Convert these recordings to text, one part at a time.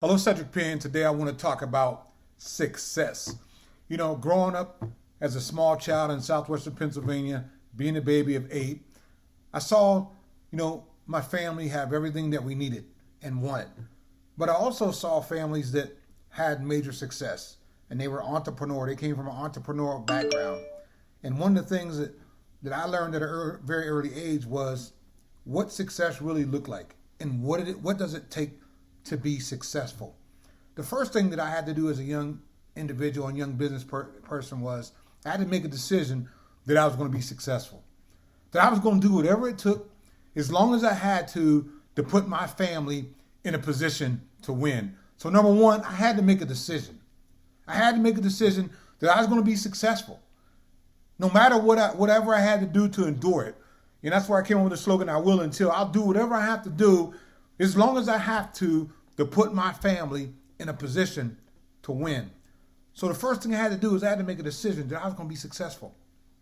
Hello, Cedric Penn. Today I want to talk about success. Growing up as a small child in southwestern Pennsylvania, being a baby of 8, I saw, my family have everything that we needed and wanted. But I also saw families that had major success and they were entrepreneur. They came from an entrepreneurial background. And one of the things that I learned at a very early age was what success really looked like and what does it take to be successful. The first thing that I had to do as a young individual and young business person was I had to make a decision that I was going to be successful. That I was going to do whatever it took as long as I had to put my family in a position to win. So number one, I had to make a decision. I had to make a decision that I was going to be successful. No matter whatever I had to do to endure it. And that's why I came up with the slogan, I will until. I'll do whatever I have to do as long as I have to put my family in a position to win. So the first thing I had to do is I had to make a decision that I was going to be successful.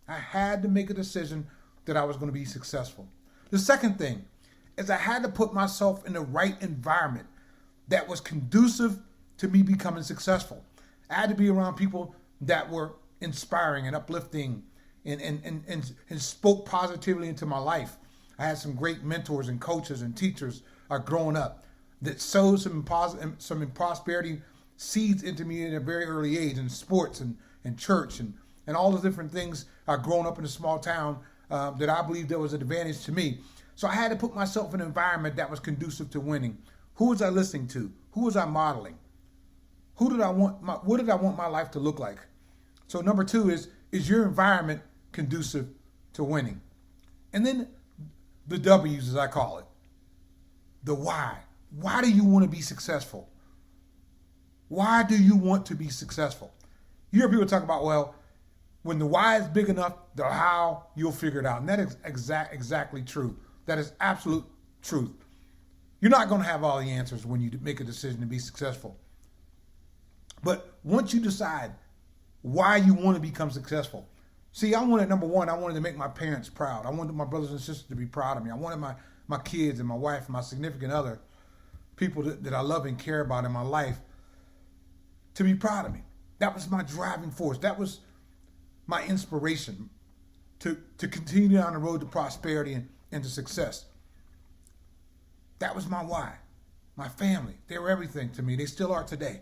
I had to make a decision that I was going to be successful. The second thing is I had to put myself in the right environment that was conducive to me becoming successful. I had to be around people that were inspiring and uplifting and spoke positively into my life. I had some great mentors and coaches and teachers growing up that sowed some prosperity seeds into me at a very early age in sports and church and all the different things growing up in a small town that I believed there was an advantage to me. So I had to put myself in an environment that was conducive to winning. Who was I listening to? Who was I modeling? What did I want my life to look like? So number two is your environment conducive to winning? And then the W's, as I call it. The why. Why do you want to be successful? Why do you want to be successful? You hear people talk about, well, when the why is big enough, the how, you'll figure it out. And that is exactly true. That is absolute truth. You're not going to have all the answers when you make a decision to be successful. But once you decide why you want to become successful, see, number one, I wanted to make my parents proud. I wanted my brothers and sisters to be proud of me. I wanted my kids and my wife and my significant other, people that I love and care about in my life, to be proud of me. That was my driving force. That was my inspiration to continue down the road to prosperity and to success. That was my why. My family, they were everything to me. They still are today.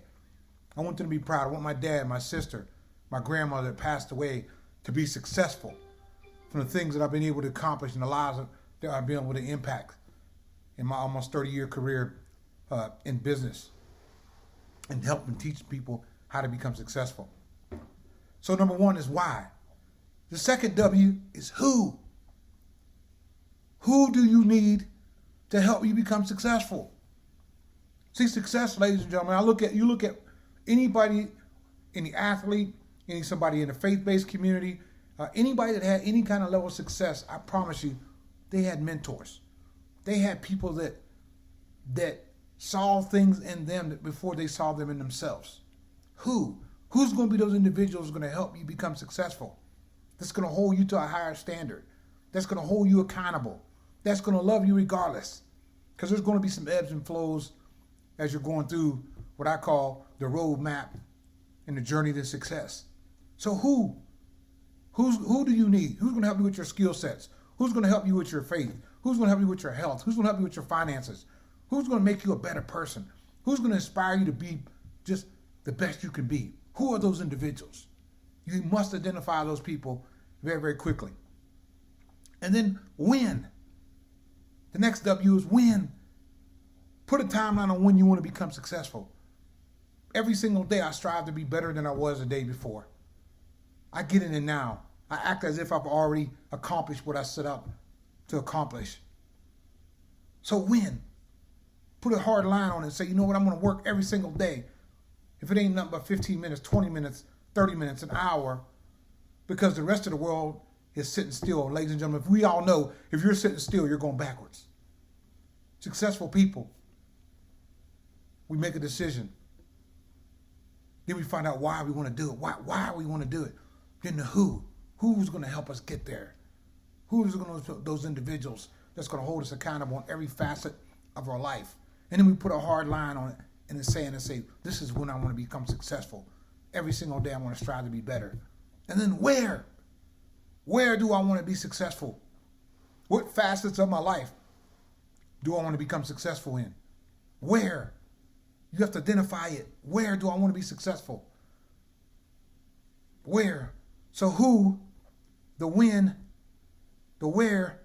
I want them to be proud. I want my dad, my sister, my grandmother that passed away to be successful from the things that I've been able to accomplish and the lives that I've been able to impact in my almost 30-year career in business and help and teach people how to become successful. So number one is why. The second W is who. Who do you need to help you become successful? See, success, ladies and gentlemen, you look at anybody, any athlete, somebody in the faith-based community, anybody that had any kind of level of success, I promise you, they had mentors. They had people that saw things in them before they saw them in themselves. Who's going to be those individuals going to help you become successful? That's going to hold you to a higher standard. That's going to hold you accountable. That's going to love you regardless. Because there's going to be some ebbs and flows as you're going through what I call the roadmap and the journey to success. So who do you need? Who's going to help you with your skill sets? Who's going to help you with your faith? Who's going to help you with your health? Who's going to help you with your finances? Who's going to make you a better person? Who's going to inspire you to be just the best you can be? Who are those individuals? You must identify those people very, very quickly. And then win. The next W is win. Put a timeline on when you want to become successful. Every single day I strive to be better than I was the day before. I get in it now. I act as if I've already accomplished what I set out to accomplish. So win. Put a hard line on it and say, you know what, I'm going to work every single day. If it ain't nothing but 15 minutes, 20 minutes, 30 minutes, an hour, because the rest of the world is sitting still. Ladies and gentlemen, if we all know, if you're sitting still, you're going backwards. Successful people, we make a decision. Then we find out why we want to do it. Why we want to do it. Then the who. Who's going to help us get there? Who's going to those individuals that's going to hold us accountable in every facet of our life? And then we put a hard line on it in the sand and say, this is when I want to become successful. Every single day I want to strive to be better. And then where? Where do I want to be successful? What facets of my life do I want to become successful in? Where? You have to identify it. Where do I want to be successful? Where? So who, the when, the where,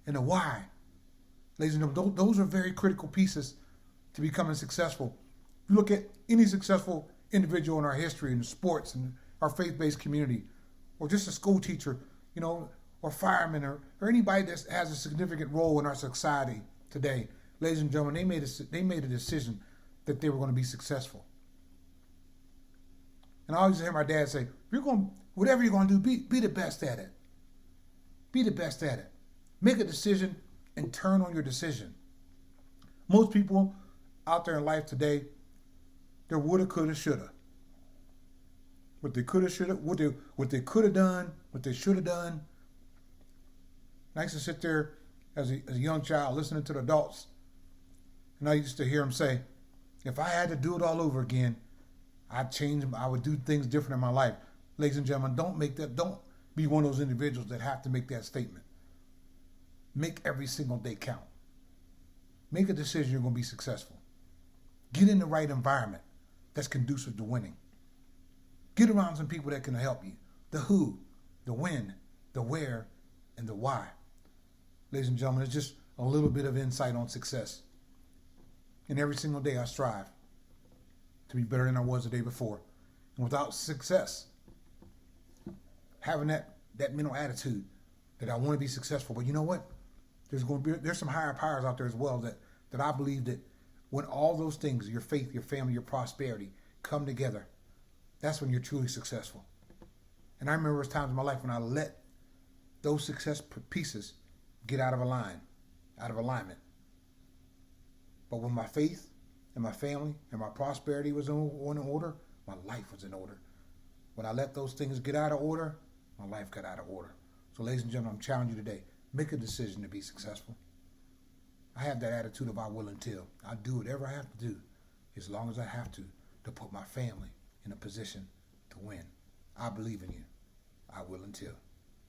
and the why. Ladies and gentlemen, those are very critical pieces to becoming successful. If you look at any successful individual in our history, in sports, and our faith-based community, or just a school teacher, or fireman, or anybody that has a significant role in our society today, ladies and gentlemen, they made a decision that they were going to be successful. And I always hear my dad say, whatever you're going to do, be the best at it. Be the best at it. Make a decision and turn on your decision. Most people out there in life today, they're woulda, coulda, shoulda. What they coulda, shoulda, what they could have done, what they should have done. And I used to sit there as a young child listening to the adults, and I used to hear them say, if I had to do it all over again, I'd change them. I would do things different in my life. Ladies and gentlemen, don't be one of those individuals that have to make that statement. Make every single day count. Make a decision you're going to be successful. Get in the right environment that's conducive to winning. Get around some people that can help you. The who, the when, the where, and the why. Ladies and gentlemen, it's just a little bit of insight on success. And every single day I strive to be better than I was the day before. And without success, having that mental attitude that I want to be successful, but you know what? There's some higher powers out there as well that I believe that when all those things, your faith, your family, your prosperity, come together, that's when you're truly successful. And I remember there was times in my life when I let those success pieces get out of alignment. But when my faith and my family and my prosperity was in order, my life was in order. When I let those things get out of order, my life got out of order. So ladies and gentlemen, I'm challenging you today. Make a decision to be successful. I have that attitude of I will until. I do whatever I have to do as long as I have to put my family in a position to win. I believe in you. I will until.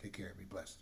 Take care. Be blessed.